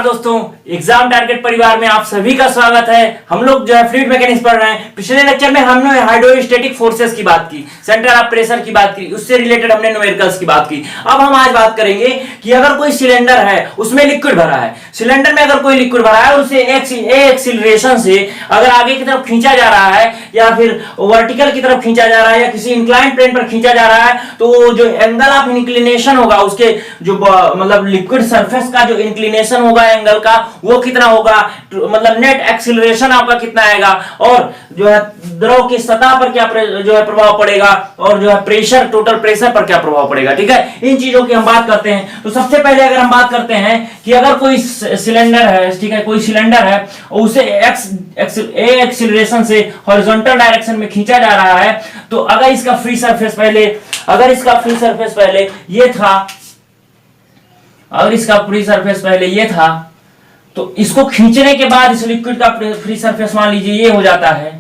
दोस्तों, exam target परिवार में आप सभी का स्वागत है। हम लोग जो है फ्लूइड मैकेनिक्स पढ़ रहे हैं। पिछले लेक्चर में हमने हाइड्रोस्टैटिक फोर्सेस की बात की, सेंटर ऑफ प्रेशर की बात की, उससे रिलेटेड हमने न्यूमेरिकल्स की बात की। अब हम आज बात करेंगे कि अगर कोई सिलेंडर है, उसमें लिक्विड भरा है, सिलेंडर में अगर कोई लिक्विड भरा है और उसे एक्सीलरेशन से अगर आगे की तरफ खींचा जा रहा है या फिर वर्टिकल की तरफ खींचा जा रहा है या किसी इंक्लाइंड प्लेन पर खींचा जा रहा है, तो जो एंगल ऑफ इंक्लिनेशन होगा, उसके जो मतलब लिक्विड सरफेस का जो इंक्लिनेशन होगा एंगल का, वो कितना होगा, मतलब नेट एक्सीलरेशन आपका कितना आएगा, और जो है द्रव की सतह पर क्या जो है प्रभाव पड़ेगा, और जो है प्रेशर, टोटल प्रेशर पर क्या प्रभाव पड़ेगा। ठीक है, इन चीजों की हम बात करते हैं। तो सबसे पहले अगर हम बात करते हैं कि अगर कोई सिलेंडर है, ठीक है, कोई सिलेंडर है और उसे एक्सीलरेशन से हॉरिजॉन्टल डायरेक्शन में खींचा जा रहा है, तो अगर इसका फ्री सरफेस पहले ये था, अगर इसका फ्री सरफेस पहले ये था, तो इसको खींचने के बाद इस लिक्विड का फ्री सरफेस मान लीजिए ये हो जाता है।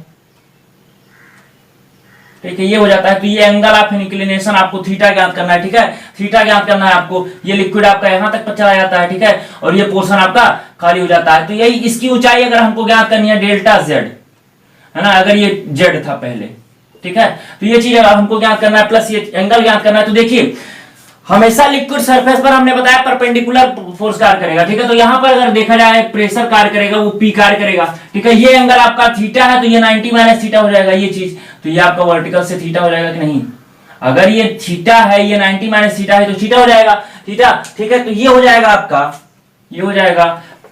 ठीक है, ये हो जाता है। तो ये एंगल ऑफ इंक्लिनेशन आपको थीटा ज्ञात करना है। ठीक है, थीटा ज्ञात करना है आपको। ये लिक्विड आपका यहां तक चला जाता है, ठीक है, और ये पोर्शन आपका खाली हो जाता है। तो यही इसकी ऊंचाई अगर हमको ज्ञात करनी है डेल्टा जेड, है ना, अगर ये जेड था पहले, ठीक है, तो ये चीज हमको ज्ञात करना है, प्लस ये एंगल ज्ञात करना है। तो देखिए, हमेशा लिक्विड सरफेस पर हमने बताया परपेंडिकुलर फोर्स कार्य करेगा। ठीक है, तो यहां पर अगर देखा जाए प्रेशर कार्य करेगा, वो पी कार्य करेगा। ठीक है, ये एंगल आपका थीटा है, तो ये 90 माइनस थीटा हो जाएगा ये चीज। तो ये आपका वर्टिकल से थीटा हो जाएगा कि नहीं? अगर ये थीटा है, ये 90 माइनस थीटा है, तो थीटा हो जाएगा थीटा। ठीक है, तो ये हो जाएगा आपका, ये हो जाएगा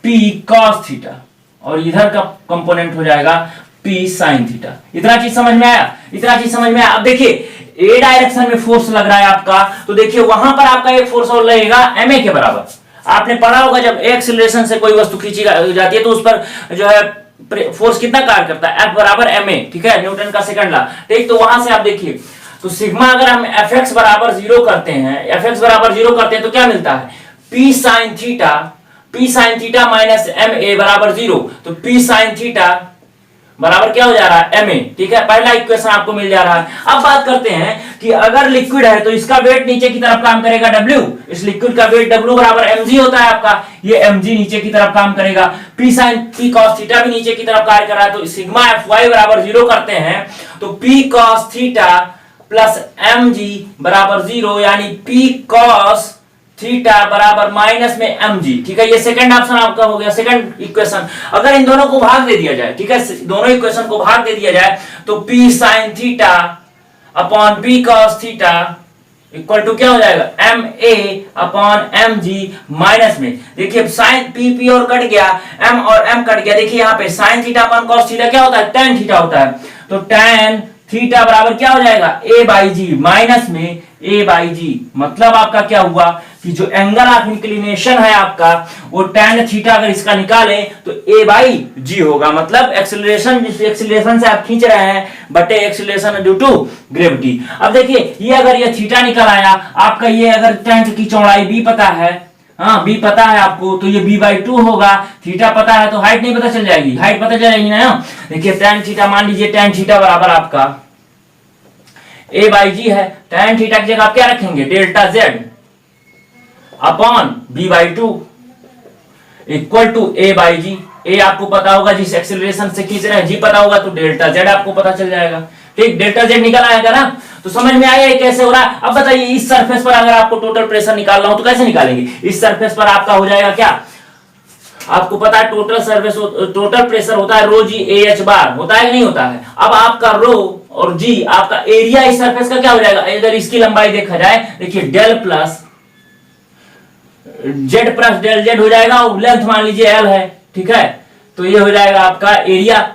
पी कॉस थीटा, और इधर का कंपोनेंट हो जाएगा पी साइन थीटा। इतना चीज समझ में आया? इतना चीज समझ में आया? अब देखिए, ए डायरेक्शन में फोर्स लग रहा है आपका, तो देखिए वहां पर आपका एक फोर्स और लगेगा ma के बराबर। आपने पढ़ा होगा जब एक्सीलरेशन से कोई वस्तु खींची जाती है तो उस पर जो है फोर्स कितना कार्य करता है, F बराबर ma। ठीक है, न्यूटन का सेकंड लॉ। ठीक, तो वहां से आप देखिए, तो सिग्मा अगर हम Fx बराबर 0 करते हैं, तो क्या मिलता है? P sin theta minus ma बराबर 0। तो P sin थीटा बराबर क्या हो जा रहा है? ma। ठीक है, पहला इक्वेशन आपको मिल जा रहा है। अब बात करते हैं कि अगर लिक्विड है तो इसका वेट नीचे की तरफ काम करेगा W। इस लिक्विड का वेट W बराबर mg होता है आपका, ये mg नीचे की तरफ काम करेगा। P cos थीटा भी नीचे की तरफ कार्य कर रहा है, तो सिग्मा fy बराबर 0 करते हैं, तो P cos theta plus mg बराबर 0, यानी P cos थीटा बराबर माइनस में mg। ठीक है, ये सेकंड ऑप्शन आपका हो गया, सेकंड इक्वेशन। अगर इन दोनों को भाग दे दिया जाए, ठीक है, दोनों इक्वेशन को भाग दे दिया जाए, तो p sin theta upon p cos theta equal to क्या हो जाएगा? ma अपॉन mg माइनस में, देखिए साइन p और कट गया, m और m कट गया। देखिए यहाँ पे sin theta upon cos theta क्या होता है? tan थीटा होता है। तो tan थीटा बराबर क्या हो जाएगा? a बाई जी माइनस में a बाई जी। मतलब आपका क्या हुआ कि जो एंगल ऑफ इंक्लिनेशन है आपका, वो tan थीटा अगर इसका निकाले तो a बाई जी होगा। मतलब एक्सीलरेशन, जिस एक्सीलरेशन से आप खींच रहे हैं, बटे एक्सीलरेशन ड्यू टू ग्रेविटी। अब देखिए, ये अगर ये थीटा निकल आया आपका, ये अगर टैंक की चौड़ाई b पता है, हाँ b पता है आपको, तो ये b बाई 2 होगा। थीटा पता है तो हाइट नहीं पता चल जाएगी? हाइट पता चल जाएगी ना। देखिए tan थीटा, मान लीजिए tan थीटा बराबर आपका a बाई जी है। tan थीटा की जगह आप क्या रखेंगे? Delta Z upon b by 2 equal to a by G. a आपको पता होगा, जिस एक्सीलरेशन से खींच रहे हैं, g पता होगा, तो डेल्टा जेड आपको पता चल जाएगा। ठीक, डेल्टा जेड निकल आएगा ना। तो समझ में आया ये कैसे हो रहा है? अब बताइए, इस सरफेस पर अगर आपको टोटल प्रेशर निकालना हो तो कैसे निकालेंगे? इस सरफेस पर आपका हो जाएगा क्या, आपको पता है टोटल प्रेशर होता है रो जी AH बार, होता है कि नहीं होता है? अब आपका रो और जी, आपका एरिया इस सरफेस का क्या हो जाएगा? अगर इसकी लंबाई देखा जाए, देखिए del plus Z plus del Z हो जाएगा, और लेंथ मान लीजिए L है। ठीक है, तो ये हो जाएगा आपका एरिया।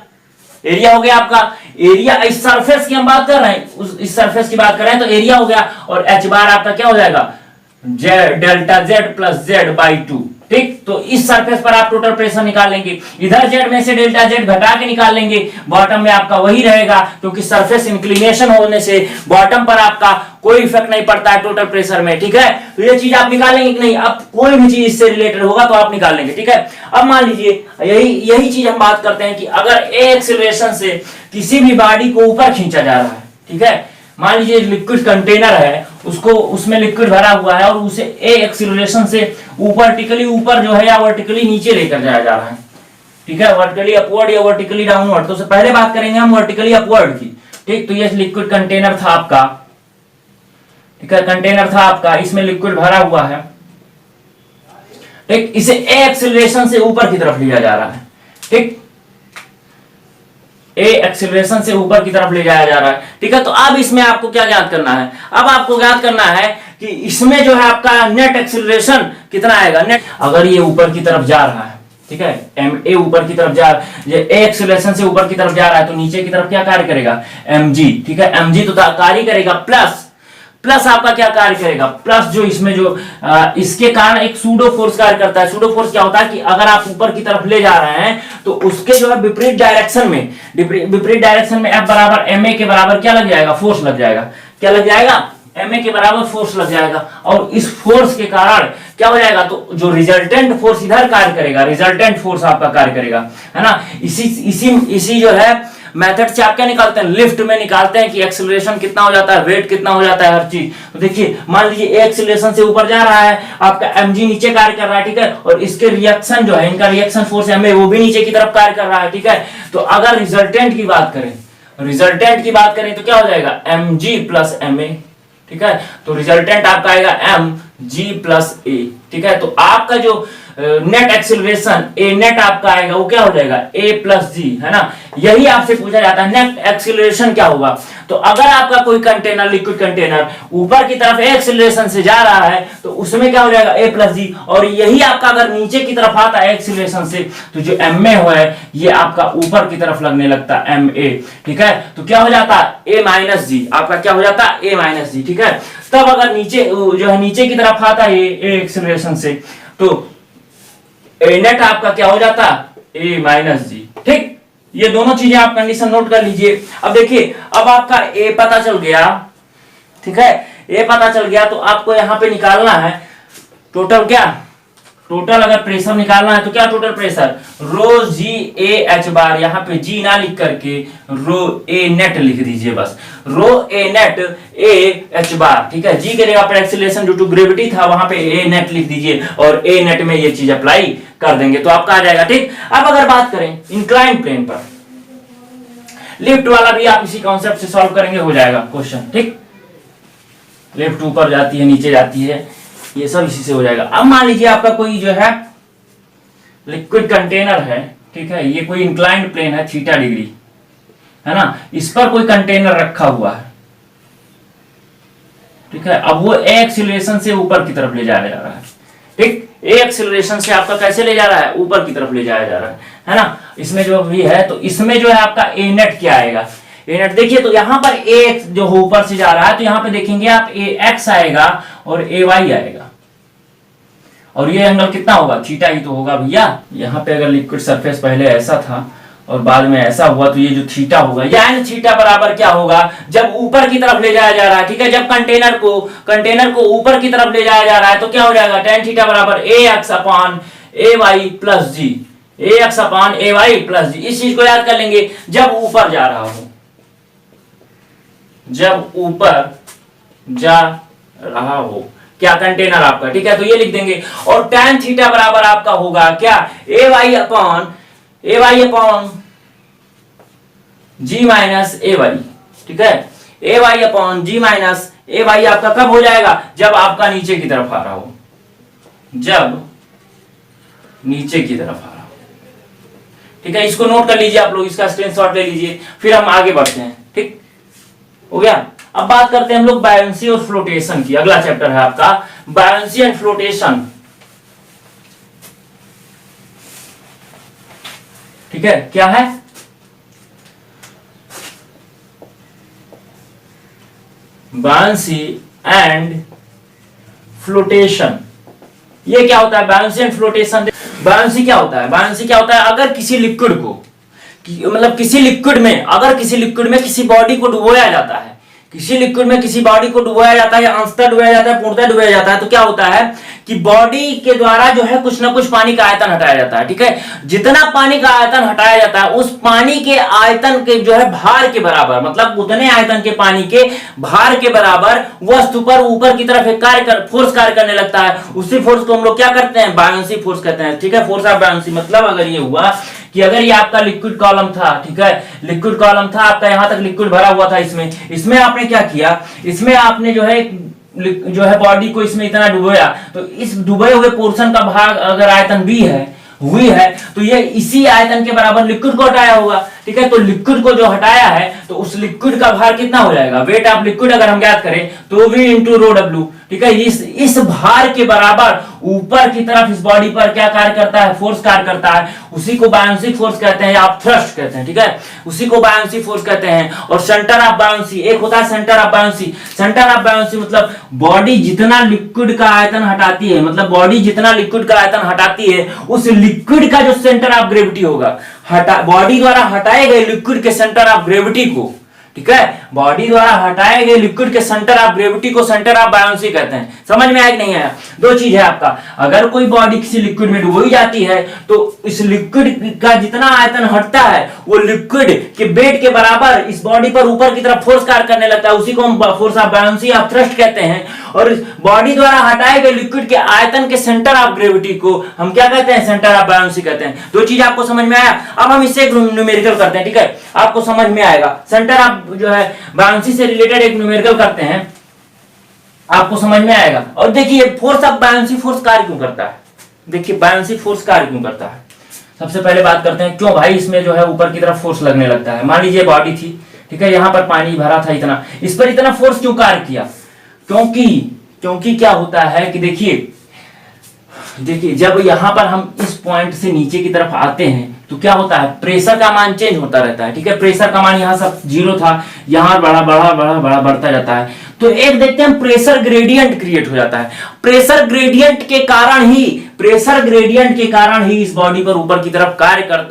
एरिया हो गया आपका। एरिया इस सरफेस की हम बात कर रहे हैं, इस सरफेस की बात कर रहे हैं, तो एरिया हो गया। और H बार आपका क्या हो जाएगा? Delta Z plus Z by 2। ठीक, तो इस सरफेस पर आप टोटल प्रेशर निकाल लेंगे। इधर जेड में से डेल्टा जेड घटा के निकाल लेंगे, बॉटम में आपका वही रहेगा, क्योंकि सरफेस इंक्लिनेशन होने से बॉटम पर आपका कोई इफेक्ट नहीं पड़ता है टोटल प्रेशर में। ठीक है, तो ये चीज आप निकालेंगे कि नहीं? अब कोई भी चीज इससे रिलेटेड होगा तो आप निकाल लेंगे। ठीक है, अब मान लीजिए यही चीज हम बात करते हैं कि अगर एक्सीलरेशन से किसी भी बॉडी को ऊपर खींचा जा रहा है, ठीक है, मान लीजिए लिक्विड कंटेनर है, उसको उसमें लिक्विड भरा हुआ है और उसे ए एक्सीलरेशन से वर्टिकली ऊपर जो है या वर्टिकली नीचे लेकर जाया जा रहा है, ठीक है, वर्टिकली अपवर्ड या वर्टिकली डाउनवर्ड। तो पहले बात करेंगे हम वर्टिकली अपवर्ड की, ठीक। तो ये लिक्विड कंटेनर था आपका, ठीक है, कंटेनर था आपका, इसमें लिक्विड भरा हुआ है, ठीक। इसे ए एक्सीलरेशन से ऊपर की तरफ लिया जा रहा है, ठीक, ए एक्सीलरेशन से ऊपर की तरफ ले जाया जा रहा है, ठीक है। तो अब इसमें आपको क्या ज्ञात करना है, अब आपको ज्ञात करना है कि इसमें जो है आपका नेट एक्सीलरेशन कितना आएगा। नेट अगर ये ऊपर की तरफ जा रहा है, ठीक है, एम ए ऊपर की तरफ जा, ये ए एक्सीलरेशन से ऊपर की तरफ जा रहा है, तो नीचे की तरफ क्या कार्य करेगा, एम जी, ठीक है, एम जी तो कार्य करेगा प्लस, प्लस आपका क्या कार्य करेगा, प्लस जो इसमें जो इसके कारण एक सूडो फोर्स कार्य करता है। सूडो फोर्स क्या होता है कि अगर आप ऊपर की तरफ ले जा रहे हैं तो उसके जो है विपरीत डायरेक्शन में एफ बराबर एम ए के बराबर क्या लग जाएगा, फोर्स लग जाएगा, क्या लग जाएगा, एम ए के बराबर फोर्स लग जाएगा। और इस फोर्स के कारण क्या हो जाएगा, तो जो रिजल्टेंट फोर्स इधर कार्य करेगा, रिजल्टेंट फोर्स आपका कार्य करेगा, है ना। इसी जो है मेथड से आप क्या निकालते हैं, लिफ्ट में निकालते हैं कि एक्सीलरेशन कितना हो जाता है, वेट कितना हो जाता है, हर चीज। तो देखिए मान लीजिए ए एक्सीलरेशन से ऊपर जा रहा है, आपका एमजी नीचे कार्य कर रहा है, ठीक है, और इसके रिएक्शन जो है, इनका रिएक्शन फोर्स एमए वो भी नीचे की तरफ कार्य कर रहा है, ठीक है। तो अगर रिजल्टेंट की बात करें तो क्या हो जाएगा, M G plus M A, ठीक है। तो रिजल्टेंट आपका आएगा एम जी प्लस ए, ठीक है। तो आपका जो नेट एक्सीलरेशन ए नेट आपका आएगा वो क्या हो जाएगा, ए प्लस जी, है ना। यही आपसे पूछा जाता है नेट एक्सीलरेशन क्या होगा। तो अगर आपका कोई कंटेनर, लिक्विड कंटेनर ऊपर की तरफ ए एक्सीलरेशन से जा रहा है तो उसमें क्या हो जाएगा, ए प्लस जी। और यही आपका अगर नीचे की तरफ आता है एक्सीलरेशन से तो जो एम ए है ये आपका ऊपर की तरफ लगने लगता है, एम ए, ठीक है। तो क्या हो जाता है, ए माइनस जी, आपका क्या हो जाता है, ए माइनस जी, ठीक है। तब अगर नीचे जो है नीचे की तरफ आता है ए एक्सीलरेशन से तो ए नेट आपका क्या हो जाता, ए माइनस जी, ठीक। ये दोनों चीजें आप कंडीशन नोट कर लीजिए। अब देखिए अब आपका ए पता चल गया, ठीक है, ए पता चल गया तो आपको यहां पे निकालना है टोटल क्या, टोटल अगर प्रेशर निकालना है तो क्या total pressure, rho g a h bar, यहाँ पे जी ना लिख करके रो ए नेट लिख दीजिए बस, रो ए नेट ए एच बार, ठीक है। जी के जगह पर एक्सीलरेशन ड्यू टू ग्रेविटी था, वहां पे ए नेट लिख दीजिए और ए नेट में ये चीज अप्लाई कर देंगे तो आपका आ जाएगा, ठीक। अब अगर बात करें इंक्लाइन प्लेन पर, लिफ्ट वाला भी आप इसी कॉन्सेप्ट से सॉल्व करेंगे, हो जाएगा क्वेश्चन, ठीक। लिफ्ट ऊपर जाती है नीचे जाती है, ये सब इसी से हो जाएगा। अब मान लीजिए आपका कोई जो है लिक्विड कंटेनर है, ठीक है, ये कोई इंक्लाइंड प्लेन है थीटा डिग्री, है ना, इस पर कोई कंटेनर रखा हुआ है, ठीक है। अब वो ए एक्सीलरेशन से ऊपर की तरफ ले जाया जा रहा है, ठीक। ए एक्सीलरेशन से आपका कैसे ले जा रहा है, ऊपर की तरफ ले जाया जा रहा है ना। इसमें जो भी है तो इसमें जो है आपका ए नेट क्या आएगा, ए नेट देखिए तो यहां पर ए जो ऊपर से जा रहा है तो यहां पे देखेंगे आप ए एक्स आएगा और ए वाई आएगा, और ये एंगल कितना होगा, थीटा ही तो होगा भैया। यहाँ पे अगर लिक्विड सरफेस पहले ऐसा था और बाद में ऐसा हुआ तो ये जो थीटा होगा, यानी थीटा बराबर क्या होगा, जब ऊपर की तरफ ले जाया जा रहा है, ठीक है, जब कंटेनर को ऊपर की तरफ ले जाया जा रहा है तो क्या हो जाएगा, tan थीटा बराबर ए एक्स अपॉन ए वाई प्लस जी, ए एक्स अपॉन ए वाई प्लस जी। इस चीज को याद कर लेंगे, जब ऊपर जा रहा हो, जब ऊपर जा रहा हो क्या कंटेनर आपका, ठीक है, तो ये लिख देंगे। और tan थीटा बराबर आपका होगा क्या, ए वाई अपॉन जी माइनस ए वाई, ठीक है, ए वाई अपॉन जी माइनस ए वाई आपका कब हो जाएगा, जब आपका नीचे की तरफ आ रहा हो, जब नीचे की तरफ आ रहा हो, ठीक है। इसको नोट कर लीजिए आप लोग, इसका स्क्रीनशॉट ले लीजिए, फिर हम आगे बढ़ते हैं, ठीक हो गया। अब बात करते हैं हम लोग बायंसी और फ्लोटेशन की, अगला चैप्टर है आपका बायंसी एंड फ्लोटेशन, ठीक है। क्या है, बायंसी एंड फ्लोटेशन। ये क्या होता है बायंसी एंड फ्लोटेशन, बायंसी क्या होता है, बायंसी क्या होता है, अगर किसी लिक्विड को मतलब किसी लिक्विड में, अगर किसी लिक्विड में किसी बॉडी को डुबोया जाता है, किसी लिक्विड में किसी बॉडी को डुबाया जाता है या अंशतः डुबाया जाता है, पूर्णतः डुबाया जाता है, तो क्या होता है कि बॉडी के द्वारा जो है कुछ ना कुछ पानी का आयतन हटाया जाता है। ठीक है, जितना पानी का आयतन हटाया जाता है उस पानी के आयतन के जो है भार के बराबर, मतलब उतने आयतन के पानी के भार के बराबर वस्तु पर ऊपर की तरफ एक फोर्स कार्य करने लगता है। उसी फोर्स को हम लोग क्या करते हैं, बायोंसी फोर्स कहते हैं। ठीक है, फोर्स ऑफ बायोंसी मतलब अगर ये हुआ कि अगर ये आपका लिक्विड कॉलम था, ठीक है, लिक्विड कॉलम था आपका, यहां तक लिक्विड भरा हुआ था, इसमें आपने क्या किया, इसमें आपने जो है बॉडी को इसमें इतना डुबोया, तो इस डुबे हुए पोर्शन का भाग अगर आयतन B हुई है तो ये इसी आयतन के बराबर लिक्विड को हटाया होगा। ठीक है, तो लिक्विड को जो हटाया है तो उस लिक्विड का भार कितना हो जाएगा, वेट ऑफ लिक्विड अगर हम ज्ञात करें तो V इंटू रो W। ठीक है, इस भार के बराबर ऊपर की तरफ इस बॉडी पर क्या कार्य करता है, फोर्स कार्य करता है, उसी को बायोंसी फोर्स कहते हैं या आप थ्रस्ट कहते हैं। ठीक है, उसी को बायोंसी फोर्स कहते हैं। और सेंटर ऑफ बायोंसी, एक होता है centre of buoyancy. Centre of buoyancy मतलब बॉडी जितना लिक्विड का आयतन हटाती है, मतलब बॉडी जितना लिक्विड का आयतन हटाती है उस लिक्विड का जो सेंटर ऑफ ग्रेविटी होगा, बॉडी द्वारा हटाए गए लिक्विड के सेंटर ऑफ ग्रेविटी को, ठीक है, बॉडी द्वारा हटाए गए लिक्विड के सेंटर ऑफ ग्रेविटी को सेंटर ऑफ बायोंसी कहते हैं। समझ में आया कि नहीं आया? दो चीज है आपका, अगर कोई बॉडी किसी लिक्विड में डुबोई जाती है तो इस लिक्विड का जितना आयतन हटता है वो लिक्विड के वेट के बराबर इस बॉडी पर ऊपर की तरफ फोर्स कार्य करने लगता है, उसी को हम force of buoyancy of thrust कहते हैं। और इस बॉडी द्वारा हटाए गए लिक्विड के आयतन के सेंटर ऑफ ग्रेविटी को हम क्या कहते हैं, सेंटर ऑफ बायोंसी कहते हैं। दो चीज आपको समझ में आया? अब हम इससे एक न्यूमेरिकल करते हैं। ठीक है, आपको समझ में आएगा, सेंटर ऑफ जो है बायोंसी से रिलेटेड एक न्यूमेरिकल करते हैं, आपको समझ में आएगा। और देखिए फोर्स ऑफ बायोंसी फोर्स कार्य क्यों करता है, देखिए बायोंसी फोर्स कार्य क्यों करता है। सबसे पहले बात करते हैं क्यों भाई इसमें जो है ऊपर की तरफ फोर्स लगने लगता है। मान लीजिए बॉडी थी, ठीक है, यहां पर पानी भरा था इतना, इस पर इतना फोर्स क्यों कार्य किया? क्योंकि क्या होता है कि देखिए जब यहां पर हम इस पॉइंट से नीचे की तरफ आते हैं तो क्या होता है, प्रेशर का मान चेंज होता रहता है। ठीक है, प्रेशर का मान यहाँ सब 0 था, यहां बड़ा बड़ा बड़ा बड़ा बढ़ता जाता है, तो एक देखते हैं प्रेशर ग्रेडियंट क्रिएट हो जाता है। प्रेशर ग्रेडियंट के कारण ही इस बॉडी पर ऊपर की तरफ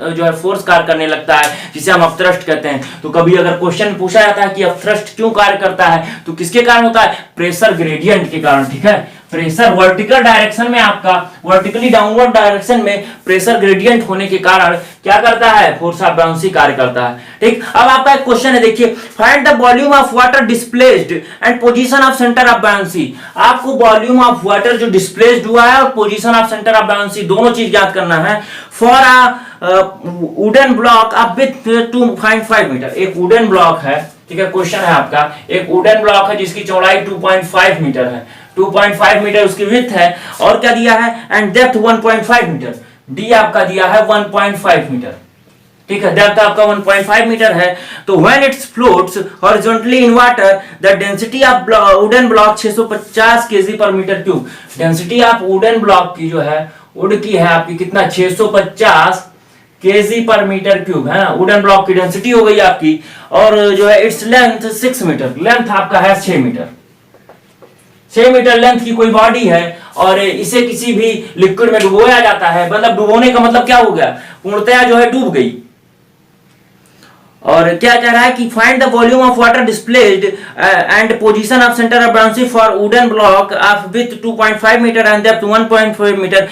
जो है फोर्स कार्य करने लगता है, जिसे हम अपथ्रस्ट कहते हैं। तो कभी अगर क्वेश्चन पूछा जाता है कि अपथ्रस्ट क्यों कार्य करता है, तो किसके कारण होता है, प्रेशर ग्रेडियंट के कारण। ठीक है, प्रेशर वर्टिकल डायरेक्शन में, आपका वर्टिकली डाउनवर्ड डायरेक्शन में प्रेशर ग्रेडियंट होने के कारण क्या करता है, फोर्स ऑफ बायोंसी कार्य करता है। ठीक, अब आपका एक क्वेश्चन है, देखिए find the volume of water displaced and position of centre of buoyancy. आपको वॉल्यूम ऑफ वाटर जो डिस्प्लेस्ड हुआ है और position of centre of buoyancy दोनों चीज ज्ञात करना है। For a wooden block of width 2.5 metre, एक वुडन ब्लॉक है, ठीक है, क्वेश्चन है आपका, एक वुडन ब्लॉक है जिसकी चौड़ाई 2.5 मीटर है, 2.5 मीटर उसकी विड्थ है, और क्या दिया है, एंड डेप्थ 1.5 मीटर, डी आपका दिया है 1.5 मीटर। ठीक है, डेप्थ आपका 1.5 मीटर है। तो when it's floats horizontally in water the density of wooden block 650 kg per metre cube. Density of wooden block की जो है, वुड की है आपकी कितना, 650 kg पर मीटर क्यूब है ना, वुडन ब्लॉक की डेंसिटी हो गई आपकी। और जो है इट्स लेंथ 6 मीटर, लेंथ आपका है 6 मीटर, 6 मीटर लेंथ की कोई बॉडी है और इसे किसी भी लिक्विड में डुबोया जाता है, मतलब डुबोने का मतलब क्या हो गया, पूर्णतया जो है डूब गई। और क्या कह रहा है कि find the volume of water displaced and position of centre of buoyancy for wooden block of width 2.5 metre and depth 1.5 metre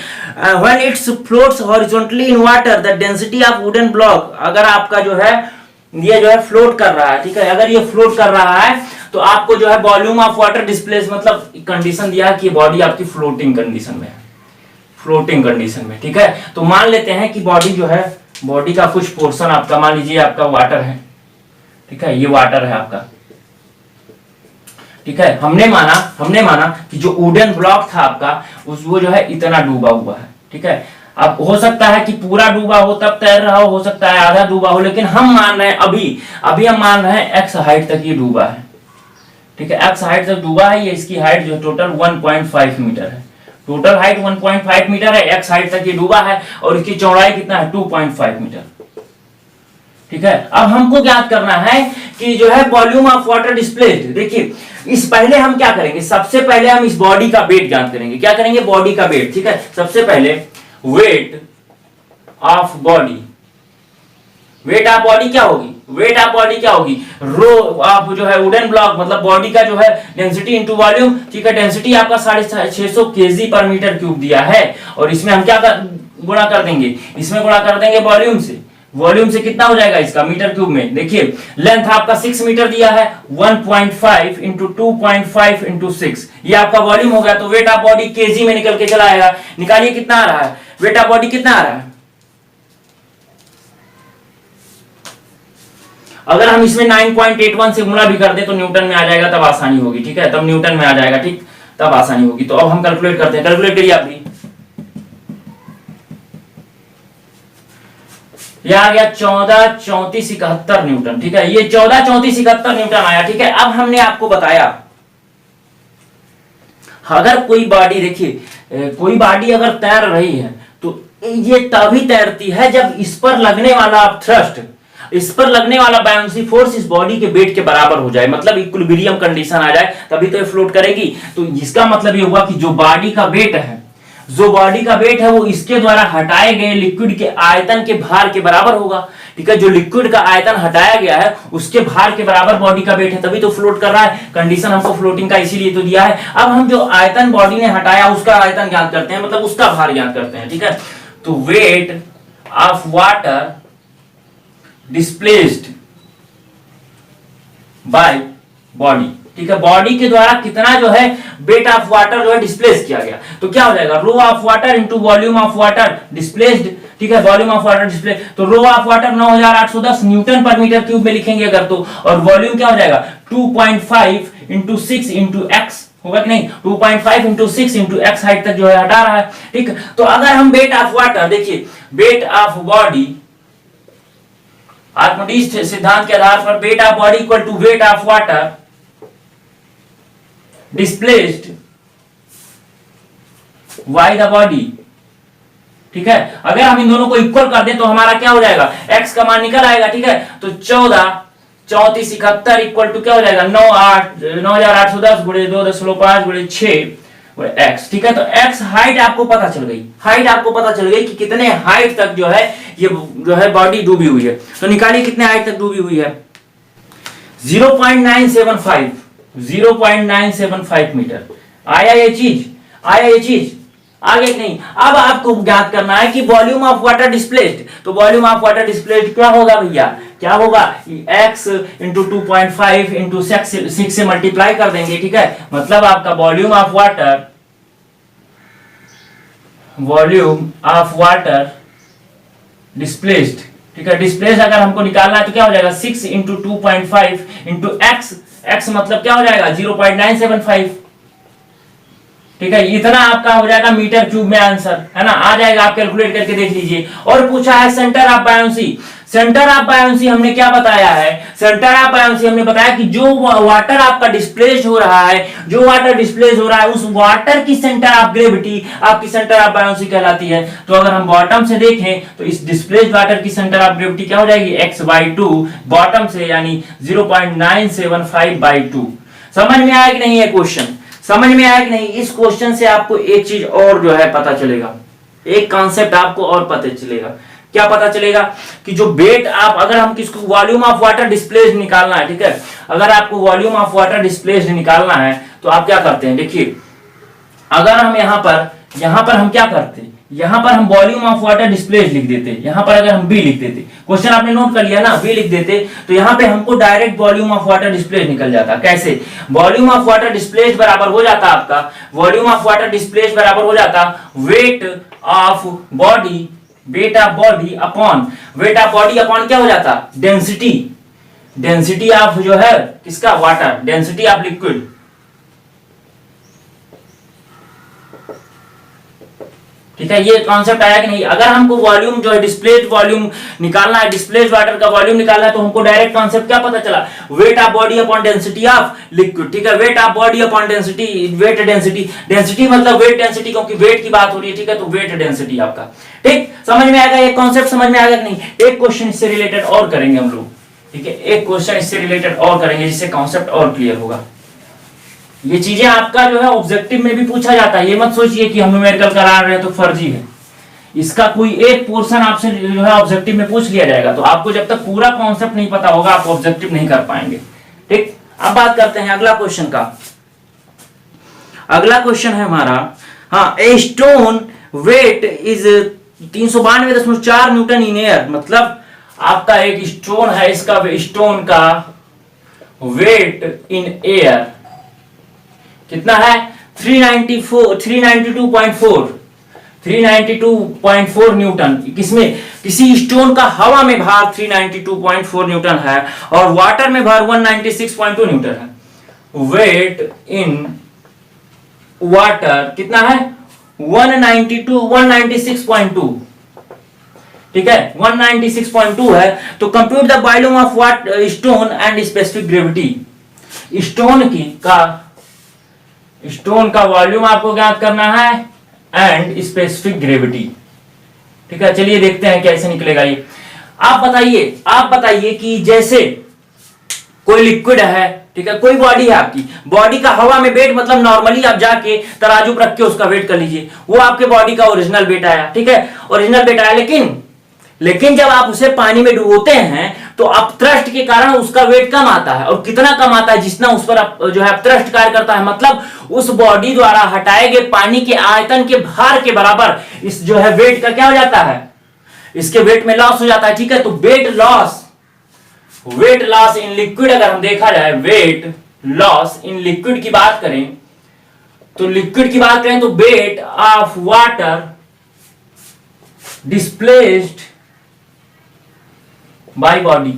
when it's floats horizontally in water the density of wooden block. अगर आपका जो है ये जो है float कर रहा है, ठीक है, अगर ये फ्लोट कर रहा है तो आपको जो है वॉल्यूम ऑफ वाटर डिस्प्लेस, मतलब कंडीशन दिया कि बॉडी आपकी फ्लोटिंग कंडीशन में है, फ्लोटिंग कंडीशन में। ठीक है, तो मान लेते हैं कि बॉडी जो है, बॉडी का कुछ पोर्शन आपका, मान लीजिए आपका वाटर है, ठीक है, ये वाटर है आपका, ठीक है, हमने माना कि जो वुडन ब्लॉक था आपका वो जो है इतना डूबा हुआ है। ठीक है, अब हो सकता है कि पूरा डूबा हो तब तैर रहा हो सकता है आधा डूबा हो, लेकिन हम मान रहे हैं अभी हम मान रहे हैं एक्स हाइट तक ये डूबा है। ठीक है, एक्स हाइट तक डूबा है, ये इसकी हाइट जो टोटल 1.5 मीटर है, टोटल हाइट 1.5 मीटर है, एक्स हाइट तक ये डूबा है और इसकी चौड़ाई कितना है, 2.5 मीटर। ठीक है, अब हमको ज्ञात करना है कि जो है वॉल्यूम ऑफ वाटर डिस्प्लेस्ड। देखिए इस पहले हम क्या करेंगे, सबसे पहले हम इस बॉडी का वेट ज्ञात करेंगे। क्या करेंगे, बॉडी का वेट। ठीक है, सबसे पहले wait of body, wait of body क्या होगी, वेट ऑफ बॉडी क्या होगी, रो ऑफ जो है वुडन ब्लॉक, मतलब बॉडी का जो है डेंसिटी इनटू वॉल्यूम, ठीक है। डेंसिटी आपका 650 kg पर मीटर क्यूब दिया है, और इसमें हम क्या गुणा कर देंगे, इसमें गुणा कर देंगे वॉल्यूम से। वॉल्यूम से कितना हो जाएगा इसका मीटर क्यूब में, देखिए लेंथ आपका 6 मीटर दिया है, 1.5 इंटू 2.5 इंटू 6, ये आपका वॉल्यूम हो गया। तो वेट ऑफ बॉडी केजी में निकल के चला आएगा, निकालिए कितना आ रहा है, वेट ऑफ बॉडी कितना आ रहा है। अगर हम इसमें 9.81 से गुणा भी कर दे तो न्यूटन में आ जाएगा, तब आसानी होगी, ठीक है, तब न्यूटन में आ जाएगा, ठीक, तब आसानी होगी। तो अब हम कैलकुलेट करते हैं, कैलकुलेट करिए आप भी। यह आ गया 14 34 71 न्यूटन, ठीक है, ये 14 34 71 न्यूटन आया, ठीक है। अब हमने आपको बताया अगर कोई बॉडी, देखिए कोई बॉडी अगर तैर रही है तो ये तभी तैरती है जब इस पर लगने वाला थ्रस्ट, इस पर लगने वाला बायोंसी फोर्स इस बॉडी के वेट के बराबर हो जाए, मतलब इक्विलिब्रियम कंडीशन आ जाए, तभी तो ये फ्लोट करेगी। तो इसका मतलब ये हुआ कि जो बॉडी का वेट है, जो बॉडी का वेट है वो इसके द्वारा हटाए गए लिक्विड के आयतन के भार के बराबर होगा, ठीक है। जो लिक्विड का आयतन हटाया गया है उसके भार के बराबर बॉडी का वेट है, तभी तो फ्लोट कर रहा है। कंडीशन हमको फ्लोटिंग का इसीलिए तो दिया है। अब हम जो आयतन बॉडी ने हटाया उसका आयतन ज्ञात करते हैं, मतलब उसका भार ज्ञात करते हैं, ठीक है। तो wait of water displaced by body, ठीक है, बॉडी के द्वारा कितना जो है वेट ऑफ वाटर जो है डिस्प्लेस किया गया, तो क्या हो जाएगा, rho of water into volume of water displaced, ठीक है, वॉल्यूम ऑफ वाटर डिस्प्ले। तो rho of water 9810 newton per metre cube में लिखेंगे अगर तो, और वॉल्यूम क्या हो जाएगा 2.5 इंटू 6 इंटू एक्स, होगा कि नहीं, 2.5 इंटू 6 इंटू एक्स हाइट तक जो है हटा रहा है, ठीक। तो अगर हम वेट ऑफ वाटर, देखिए वेट ऑफ बॉडी आर्किमिडीज सिद्धांत के आधार पर weight of body equal to weight of water displaced by the body, ठीक है। अगर हम इन दोनों को इक्वल कर दें तो हमारा क्या हो जाएगा, x का मान निकल आएगा, ठीक है। तो 14 34 71 इक्वल टू क्या हो जाएगा 9810 गुणे 2.5 गुणे 6 x, ठीक है। तो x हाइट आपको पता चल गई, हाइट आपको पता चल गई कि कितने हाइट तक जो है ये जो है बॉडी डूबी हुई है। तो निकालिए कितने हाइट तक डूबी हुई है, 0.975 मीटर। आया ये चीज, आया ये चीज, आगे नहीं। अब आपको ज्ञात करना है कि वॉल्यूम ऑफ वाटर डिस्प्लेस्ड, तो वॉल्यूम ऑफ वाटर डिस्प्लेस्ड क्या होगा भैया, क्या होगा, x इंटू 2.5 इंटू 6 से मल्टीप्लाई कर देंगे, ठीक है। मतलब आपका वॉल्यूम ऑफ वाटर डिस्प्लेस्ड, ठीक है, डिस्प्लेस्ड अगर हमको निकालना है तो क्या हो जाएगा 6 इंटू 2.5 इंटू x मतलब क्या हो जाएगा 0.975, ठीक है। इतना आपका हो जाएगा मीटर क्यूब में आंसर, है ना, आ जाएगा, आप कैलकुलेट करके देख लीजिए। और पूछा है centre of buoyancy, centre of buoyancy हमने क्या बताया है, सेंटर ऑफ बायोंसी हमने बताया कि जो वाटर आपका डिस्प्लेस हो रहा है, जो वाटर डिस्प्लेस हो रहा है उस वाटर की सेंटर ऑफ ग्रेविटी आपकी सेंटर ऑफ बायोंसी कहलाती है। तो अगर हम बॉटम से देखें तो इस डिस्प्लेस वाटर की सेंटर ऑफ ग्रेविटी क्या हो जाएगी x/2 बॉटम से, यानी 0.975/2। समझ में आया कि नहीं है क्वेश्चन, समझ में आया कि नहीं। इस क्वेश्चन से आपको एक चीज और जो है पता चलेगा, एक कॉन्सेप्ट आपको और पता चलेगा। क्या पता चलेगा कि जो वेट आप, अगर हम किसको वॉल्यूम ऑफ वाटर डिस्प्लेस्ड निकालना है, ठीक है, अगर आपको वॉल्यूम ऑफ वाटर डिस्प्लेस्ड निकालना है तो आप क्या करते हैं, देखिए अगर हम यहां पर हम क्या करते हैं, यहां पर हम वॉल्यूम ऑफ वाटर डिस्प्लेस्ड लिख देते, यहां पर अगर हम बी लिख देते, क्वेश्चन आपने नोट कर लिया ना, बी लिख देते तो यहां पे हमको direct volume of water displaced निकल जाता। कैसे, वॉल्यूम ऑफ वाटर डिस्प्लेस्ड बराबर हो जाता आपका, वॉल्यूम ऑफ वाटर डिस्प्लेस्ड बराबर हो जाता wait of body, wait of body upon weight of body upon क्या हो जाता, डेंसिटी, डेंसिटी ऑफ जो है किसका, वाटर, डेंसिटी ऑफ लिक्विड, ठीक है। ये कॉन्सेप्ट आया कि नहीं। अगर हमको वॉल्यूम जो है डिस्प्लेस्ड वॉल्यूम निकालना है, डिस्प्लेस्ड वाटर का वॉल्यूम निकालना है, तो हमको डायरेक्ट कॉन्सेप्ट क्या पता चला, wait of body upon density of liquid, ठीक है। Wait of body upon density, weight density, density मतलब वेट डेंसिटी, क्योंकि वेट की बात हो रही है, ठीक है, तो वेट डेंसिटी आपका, ठीक, समझ में आएगा, ये कॉन्सेप्ट समझ में आएगा कि नहीं। एक क्वेश्चन इससे रिलेटेड और करेंगे हम लोग, ठीक है, एक क्वेश्चन इससे रिलेटेड और करेंगे जिससे कॉन्सेप्ट और क्लियर होगा। ये चीजें आपका जो है ऑब्जेक्टिव में भी पूछा जाता है, ये मत सोचिए कि हम न्यूमेरिकल करा रहे हैं तो फर्जी है, इसका कोई एक पोर्शन आपसे जो है ऑब्जेक्टिव में पूछ लिया जाएगा, तो आपको जब तक पूरा कॉन्सेप्ट नहीं पता होगा आप ऑब्जेक्टिव नहीं कर पाएंगे। ठीक, अब बात करते हैं अगला क्वेश्चन का। अगला क्वेश्चन है हमारा, हाँ, a stone weight is 392.4 newton in air. मतलब आपका एक स्टोन है, इसका स्टोन का वेट इन एयर कितना है? 392.4 न्यूटन। किसमें? किसी स्टोन का हवा में भार 392.4 न्यूटन है और वाटर में भार 196.2 न्यूटन है। वेट इन वाटर कितना है? 196.2। ठीक है, 196.2 है। तो compute the volume of what stone and specific gravity. Stone का वॉल्यूम आपको ज्ञात करना है एंड स्पेसिफिक ग्रेविटी। ठीक है, चलिए देखते हैं कैसे निकलेगा ये। आप बताइए कि जैसे कोई लिक्विड है, ठीक है, कोई बॉडी है, आपकी बॉडी का हवा में वेट, मतलब नॉर्मली आप जाके तराजू पर रख के उसका वेट कर लीजिए, वो आपके बॉडी का ओरिजिनल वेट आया। ठीक है, ओरिजिनल वेट आया, लेकिन जब आप उसे पानी में डुबोते हैं तो अपथ्रस्ट के कारण उसका वेट कम आता है। और कितना कम आता है? जितना उस पर जो है अपथ्रस्ट कार्य करता है, मतलब उस बॉडी द्वारा हटाए गए पानी के आयतन के भार के बराबर इस जो है वेट का क्या हो जाता है? इसके वेट में लॉस हो जाता है। ठीक है, तो वेट लॉस इन लिक्विड, अगर हम देखा जाए वेट लॉस इन लिक्विड की बात करें तो wait of water displaced by body.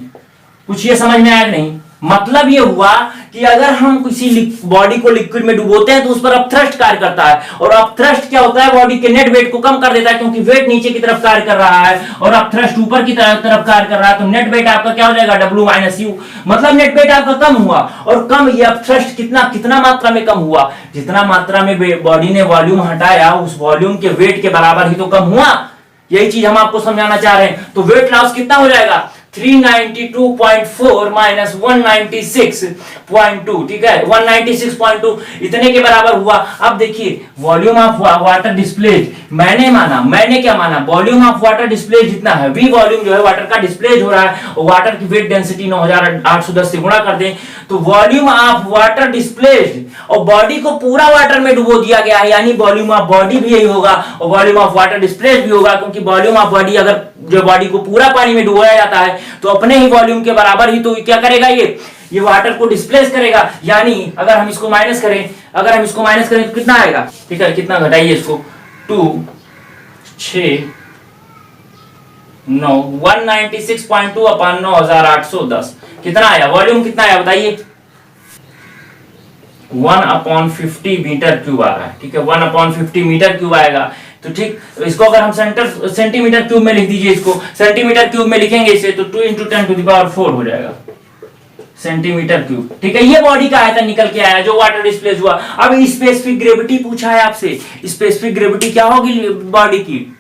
कुछ ये समझ में आया नहीं? मतलब ये हुआ कि अगर हम किसी बॉडी को लिक्विड में डुबोते हैं तो उस पर अपथ्रस्ट कार्य करता है, और अपथ्रस्ट क्या होता है? बॉडी के नेट वेट को कम कर देता है, क्योंकि वेट नीचे की तरफ कार्य कर रहा है और अपथ्रस्ट ऊपर की तरफ कार्य कर रहा है, तो नेट वेट आपका क्या हो जाएगा? W - U। मतलब नेट वेट आपका कम हुआ, और कम ये अपथ्रस्ट कितना मात्रा में कम हुआ? जितना मात्रा में बॉडी ने वॉल्यूम हटाया उस वॉल्यूम के वेट के बराबर ही तो कम हुआ। यही चीज हम आपको समझाना चाह रहे हैं। तो वेट लॉस कितना हो जाएगा? 392.4 माइनस 196.2। ठीक है, 196.2 इतने के बराबर हुआ। अब देखिए वॉल्यूम ऑफ वाटर डिस्प्लेज, मैंने क्या माना? वॉल्यूम ऑफ वाटर डिस्प्लेज जितना है, वी वॉल्यूम जो है वाटर का डिस्प्लेज हो रहा है, और वाटर की वेट डेंसिटी 9810 से गुणा कर दें तो वॉल्यूम ऑफ वाटर डिस्प्लेज, और बॉडी को पूरा वाटर में डुबो दिया गया है, यानी वॉल्यूम ऑफ बॉडी भी यही होगा और वॉल्यूम ऑफ वाटर डिस्प्लेज भी होगा, क्योंकि वॉल्यूम ऑफ बॉडी, अगर जो बॉडी को पूरा पानी में डुबोया जाता है तो अपने ही वॉल्यूम के बराबर ही तो क्या करेगा? ये वाटर को डिस्प्लेस करेगा। यानी अगर हम इसको माइनस करें तो कितना आएगा? ठीक है, कितना घटाइए इसको? 2 6 9 196.2 अपॉन 9810 कितना आया? वॉल्यूम कितना आया बताइए? 1/50 मीटर क्यूब आ रहा है। ठीक है, 1/50 मीटर क्यूब आएगा। तो ठीक, इसको अगर हम सेंटीमीटर क्यूब में लिख दीजिए, इसको सेंटीमीटर क्यूब में लिखेंगे इसे तो 2 × 10⁴ हो जाएगा सेंटीमीटर क्यूब। ठीक है, ये बॉडी का आयतन निकल के आया जो वाटर डिस्प्लेस हुआ। अब स्पेसिफिक ग्रेविटी पूछा है आपसे, स्पेसिफिक ग्रेविटी क्या होगी बॉडी की?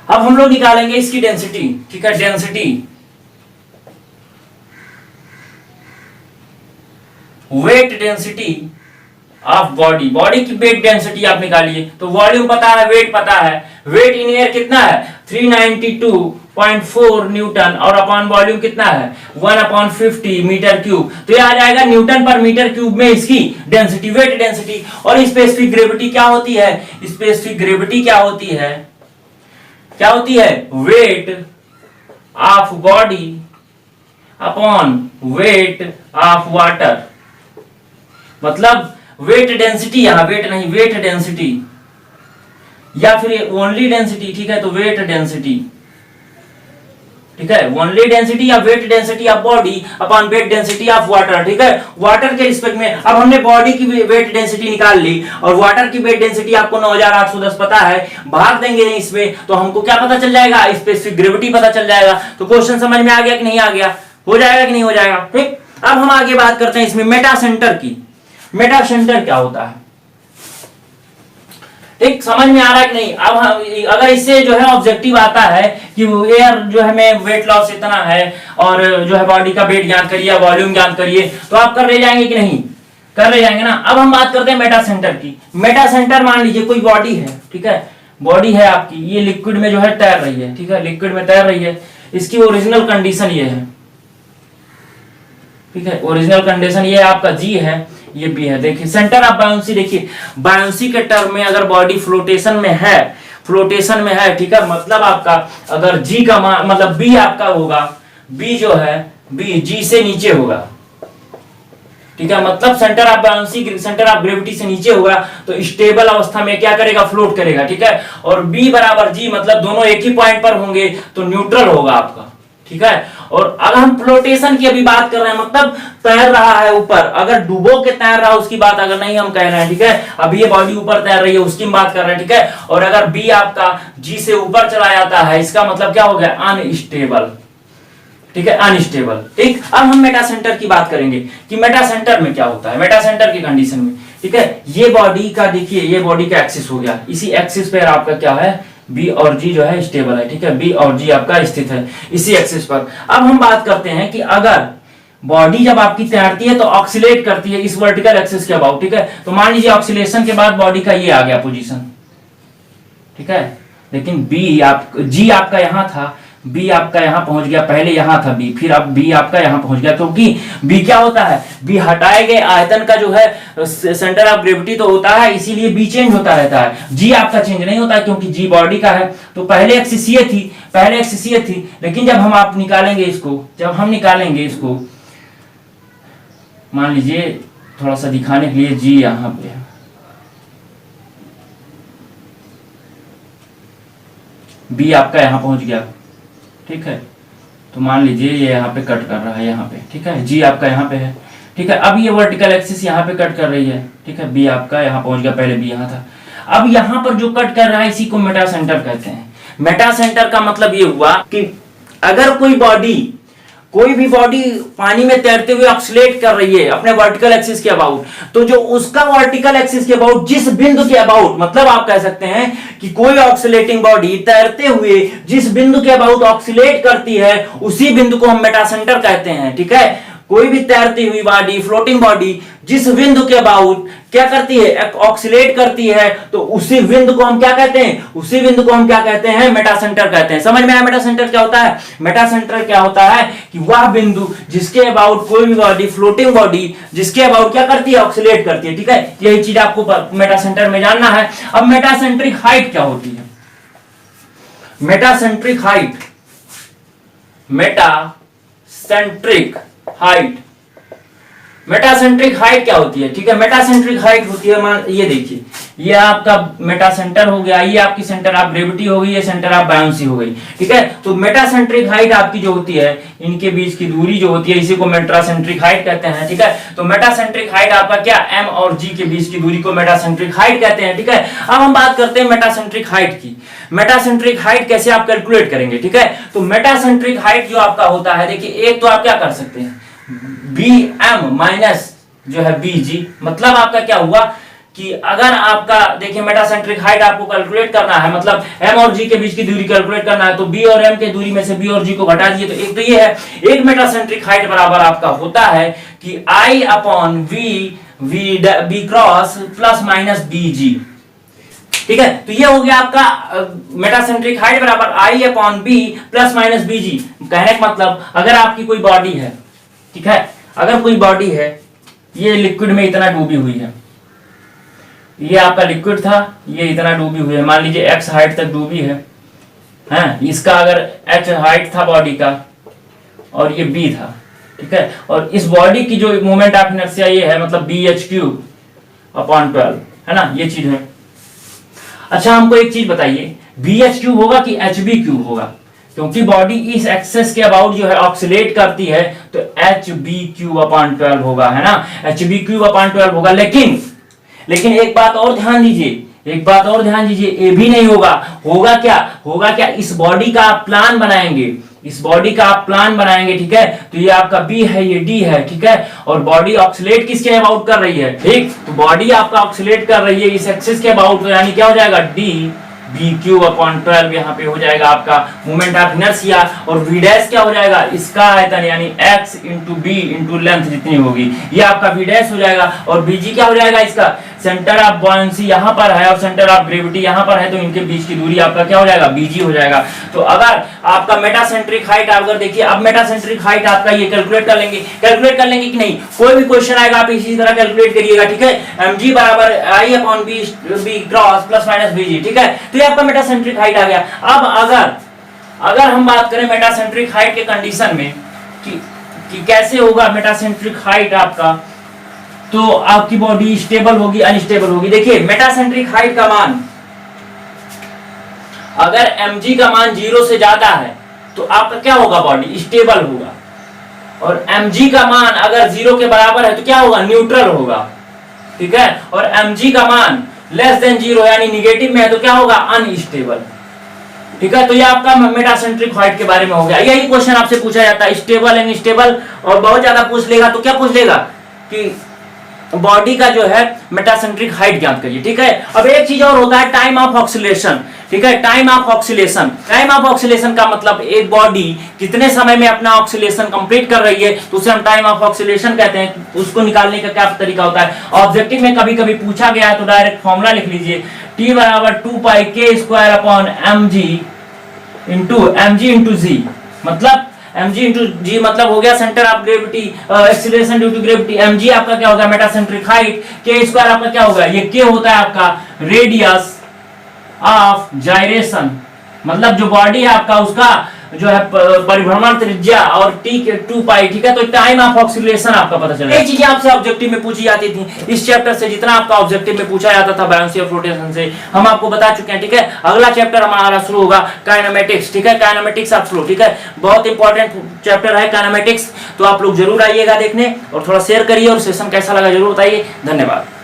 अब हम लोग निकालेंगे इसकी डेंसिटी। ठीक है, density, weight density of body की वेट डेंसिटी आप निकालिए। तो वॉल्यूम पता है, वेट पता है। वेट इन एयर कितना है? 392.4 न्यूटन, और अपॉन वॉल्यूम कितना है? 1/50 मीटर क्यूब। तो ये आ जाएगा न्यूटन पर मीटर क्यूब में इसकी डेंसिटी, वेट डेंसिटी। और स्पेसिफिक ग्रेविटी क्या होती है? स्पेसिफिक ग्रेविटी क्या होती है? Wait of body upon weight of water. मतलब वेट डेंसिटी, यहां वेट नहीं, वेट डेंसिटी या फिर ओनली डेंसिटी। ठीक है, तो वेट डेंसिटी, ठीक है, ओनली डेंसिटी या weight density of body upon weight density of water. ठीक है, वाटर के रिस्पेक्ट में अब हमने बॉडी की वेट डेंसिटी निकाल ली और वाटर की वेट डेंसिटी आपको 9810 पता है, भाग देंगे इसमें तो हमको क्या पता चल जाएगा? स्पेसिफिक ग्रेविटी पता चल जाएगा। तो क्वेश्चन समझ में आ गया कि नहीं आ गया? हो जाएगा कि नहीं हो जाएगा? ठीक, अब हम आगे बात करते हैं इसमें मेटा सेंटर की। मेटा सेंटर क्या होता है? ठीक, समझ में आ रहा है कि नहीं? अब अगर इससे जो है ऑब्जेक्टिव आता है कि एयर जो है में वेट लॉस इतना है और जो है बॉडी का वेट ज्ञात करिए, वॉल्यूम ज्ञात करिए, तो आप कर ले जाएंगे कि नहीं? कर ले जाएंगे ना। अब हम बात करते हैं मेटा सेंटर की। मेटा सेंटर मान लीजिए कोई बॉडी है, ठीक है, बॉडी है आपकी, ये लिक्विड में जो है तैर रही है, ठीक है, लिक्विड में तैर रही है। इसकी ओरिजिनल कंडीशन ये है, ठीक है, ओरिजिनल कंडीशन ये आपका जी है, ये बी है। देखिए सेंटर ऑफ बायोंसी, देखिए बायोंसी के टर्म में अगर बॉडी फ्लोटेशन में है, फ्लोटेशन में है, ठीक है, मतलब आपका अगर जी का मतलब बी आपका होगा, बी जो है बी जी से नीचे होगा, ठीक है, मतलब centre of buoyancy centre of gravity से नीचे होगा तो स्टेबल अवस्था में क्या करेगा, फ्लोट करेगा, ठीक है। और बी बराबर जी मतलब दोनों एक ही पॉइंट पर होंगे तो न्यूट्रल होगा आपका, ठीक है। और अगर हम फ्लोटेशन की अभी बात कर रहे हैं, मतलब तैर रहा है ऊपर, अगर डूबो के तैर रहा है उसकी बात अगर नहीं हम कह रहे हैं, ठीक है, अभी ये बॉडी ऊपर तैर रही है उसकी बात कर रहे हैं, ठीक है। और अगर बी आपका जी से ऊपर चला जाता है, इसका मतलब क्या हो गया, अनस्टेबल, ठीक है, अनस्टेबल। ठीक, अब हम मेटा सेंटर की बात करेंगे कि मेटा सेंटर में क्या होता है, मेटा सेंटर की कंडीशन में, ठीक है। ये बॉडी का देखिए, ये बॉडी का एक्सिस हो गया, इसी एक्सिस पे आपका क्या है, बी और जी जो है स्टेबल है, ठीक है, बी और जी आपका स्थित है इसी एक्सिस पर। अब हम बात करते हैं कि अगर बॉडी जब आपकी तैरती है तो ऑक्सीलेट करती है इस वर्टिकल एक्सिस के अबाउट, ठीक है। तो मान लीजिए ऑक्सीलेशन के बाद बॉडी का ये आ गया पोजीशन, ठीक है, लेकिन जी आपका यहां था, बी आपका यहां पहुंच गया, पहले यहां था बी, फिर अब बी आपका यहां पहुंच गया, क्योंकि बी क्या होता है, बी हटाए गए आयतन का जो है सेंटर ऑफ ग्रेविटी तो होता है, इसीलिए बी चेंज होता रहता है, जी आपका चेंज नहीं होता क्योंकि जी बॉडी का है। तो पहले एक्सिस ये थी, पहले एक्सिस ये थी, लेकिन जब हम आप निकालेंगे इसको, जब हम निकालेंगे इसको, मान लीजिए थोड़ा सा दिखाने के लिए जी यहां पे, बी आपका यहां पहुंच गया, ठीक है, तो मान लीजिए ये यहाँ पे कट कर रहा है यहाँ पे, ठीक है, जी आपका यहाँ पे है, ठीक है। अब ये वर्टिकल एक्सिस यहाँ पे कट कर रही है, ठीक है, बी आपका यहाँ पहुंच गया, पहले बी यहाँ था। अब यहाँ पर जो कट कर रहा है इसी को मेटा सेंटर कहते हैं। मेटा सेंटर का मतलब ये हुआ कि अगर कोई भी बॉडी पानी में तैरते हुए ऑक्सीलेट कर रही है अपने वर्टिकल एक्सिस के अबाउट, तो जो उसका वर्टिकल एक्सिस के अबाउट जिस बिंदु के अबाउट, मतलब आप कह सकते हैं कि कोई ऑक्सीलेटिंग बॉडी तैरते हुए जिस बिंदु के अबाउट ऑक्सीलेट करती है उसी बिंदु को हम मेटा सेंटर कहते हैं, ठीक है। कोई भी तैरती हुई बॉडी, फ्लोटिंग बॉडी जिस बिंदु के अबाउट क्या करती है, ऑक्सीलेट करती है, तो उसी बिंदु को हम क्या कहते हैं, उसी बिंदु को हम क्या कहते हैं, मेटा सेंटर कहते हैं। समझ में आया मेटा सेंटर क्या होता है? मेटा सेंटर क्या होता है कि वह बिंदु जिसके अबाउट कोई भी बॉडी, फ्लोटिंग बॉडी जिसके अबाउट क्या करती है, ऑक्सीलेट करती है, ठीक है। यही चीज आपको मेटा सेंटर में जानना है। अब मेटासेंट्रिक हाइट क्या होती है? Metacentric height, metacentric height, metacentric height क्या होती है, ठीक है। मेटासेंट्रिक हाइट होती है, मान ये देखिए, ये आपका मेटा सेंटर हो गया, ये आपकी सेंटर ऑफ ग्रेविटी हो गई, ये सेंटर ऑफ बायोंसी हो गई, ठीक है। तो मेटासेंट्रिक हाइट आपकी जो होती है, इनके बीच की दूरी जो होती है, इसी को मेटासेंट्रिक हाइट कहते हैं, ठीक है। तो मेटासेंट्रिक हाइट आपका क्या, एम और जी के बीच की दूरी को मेटासेंट्रिक हाइट कहते हैं, ठीक है। अब हम बात करते हैं मेटासेंट्रिक हाइट की। मेटासेंट्रिक हाइट कैसे आप कैलकुलेट करेंगे, ठीक है। तो मेटासेंट्रिक हाइट जो आपका होता है, देखिए एक तो आप क्या कर सकते हैं, बी एम माइनस जो है बी जी, मतलब आपका क्या हुआ कि अगर आपका देखिए मेटासेंट्रिक हाइट आपको कैलकुलेट करना है, मतलब एम और जी के बीच की दूरी कैलकुलेट करना है, तो बी और एम के दूरी में से बी और जी को घटा दीजिए, तो एक तो ये है, एक मेटासेंट्रिक हाइट बराबर आपका होता है कि I upon B cross plus minus B G, ठीक है। तो ये हो गया आपका मेटासेंट्रिक हाइट बराबर I upon B plus minus B G. कहने का मतलब अगर आपकी कोई बॉडी है, ठीक है, अगर कोई बॉडी है, ये लिक्विड में इतना डूबी हुई है, ये आपका लिक्विड था, ये इतना डूबी हुई है, मान लीजिए x हाइट तक डूबी है, इसका अगर h हाइट था बॉडी का और ये b था, ठीक है। और इस बॉडी की जो मोमेंट ऑफ इनर्शिया ये है, मतलब BH3/12 है ना, ये चीज है। अच्छा हमको एक चीज बताइए, BH3 होगा कि HB3 होगा? क्योंकि बॉडी इस एक्सेस के अबाउट जो है ऑक्सीलेट करती है, तो HB3/12 होगा, है ना, HB3/12 होगा। लेकिन एक बात और ध्यान दीजिए, एक बात और ध्यान दीजिए, ये भी नहीं होगा। होगा क्या, इस बॉडी का आप प्लान बनाएंगे, इस बॉडी का आप प्लान बनाएंगे, ठीक है। तो ये आपका बी है, ये डी है, ठीक है। और बॉडी ऑक्सीलेट किसके अबाउट कर रही है, ठीक, तो बॉडी आपका ऑक्सीलेट कर रही है इस एक्सिस के अबाउट, तो यानी क्या हो जाएगा, डी बी क्यूब अपॉन 12 यहाँ पे हो जाएगा आपका मोमेंट ऑफ इनर्शिया, और वी डैश क्या हो जाएगा, इसका आयतन यानी x into B into length जितनी होगी ये आपका वी डैश हो जाएगा, और बीजी क्या हो जाएगा, इसका सेंटर ऑफ बॉयंसी यहाँ पर है और सेंटर ऑफ ग्रेविटी यहाँ पर है, तो इनके बीच की दूरी आपका क्या हो जाएगा, बीजी हो जाएगा। तो अगर आपका मेटासेंट्रिक हाइट अगर देखिए, अब मेटासेंट्रिक हाइट आपका ये कैलकुलेट कर लेंगे कि नहीं, कोई भी क्वेश्चन आएगा आप इसी तरह कैलकुलेट करिएगा, ठीक है। mg बराबर I upon B cross plus minus B G, ठीक है। तो ये आपका मेटासेंट्रिक हाइट आ गया। अब अगर हम बात करें मेटासेंट्रिक हाइट के कंडीशन में कि कैसे होगा मेटासेंट्रिक हाइट आपका, तो आपकी बॉडी स्टेबल होगी अनस्टेबल होगी। देखिए मेटासेंट्रिक हाइट का मान, अगर mg का मान 0 से ज्यादा है तो आपका क्या होगा, बॉडी स्टेबल होगा, और mg का मान अगर 0 के बराबर है तो क्या होगा, न्यूट्रल होगा, ठीक है। और mg का मान लेस देन 0 यानी निगेटिव में है तो क्या होगा, अनस्टेबल, ठीक है। तो ये आपका मेटासेंट्रिक हाइट के बारे में हो गया। यही क्वेश्चन आपसे पूछा जाता है, स्टेबल अनस्टेबल, और बहुत ज्यादा पूछ लेगा तो क्या पूछ लेगा कि बॉडी का जो है मेटासेंट्रिक हाइट ज्ञात करिए, ठीक है। अब एक चीज और होता है टाइम ऑफ ऑक्सीलेशन, ठीक है। टाइम ऑफ ऑक्सीलेशन का मतलब एक बॉडी कितने समय में अपना ऑक्सीलेशन कंप्लीट कर रही है, तो उसे हम टाइम ऑफ ऑक्सीलेशन कहते हैं। उसको निकालने का क्या तरीका होता है, ऑब्जेक्टिव में कभी कभी पूछा गया है तो डायरेक्ट फॉर्मूला लिख लीजिए, T बराबर 2 pi k square upon mg into g, मतलब mg इंटू जी मतलब हो गया centre of gravity, acceleration due to gravity. mg आपका क्या होगा, मेटासेंट्रिक हाइट, k स्क्वायर आपका क्या होगा, ये k होता है आपका रेडियस ऑफ जाइरेशन, मतलब जो बॉडी है आपका उसका जो है परिभ्रमण त्रिज्या, और t के 2 पाई, ठीक है। तो टाइम ऑफ ऑक्सीलेशन आपका पता चला। ये चीजें आपसे ऑब्जेक्टिव में पूछी जाती थी इस चैप्टर से, जितना आपका ऑब्जेक्टिव में पूछा जाता था बायोन्सी ऑफ रोटेशन से हम आपको बता चुके हैं, ठीक है। अगला चैप्टर हमारा शुरू होगा काइनेमेटिक्स, ठीक है, काइनेमेटिक्स ऑफ फ्लो, ठीक है। बहुत इंपॉर्टेंट चैप्टर है काइनेमेटिक्स, तो आप लोग जरूर आइएगा देखने, और थोड़ा शेयर करिए, और सेशन कैसा लगा जरूर बताइए। धन्यवाद।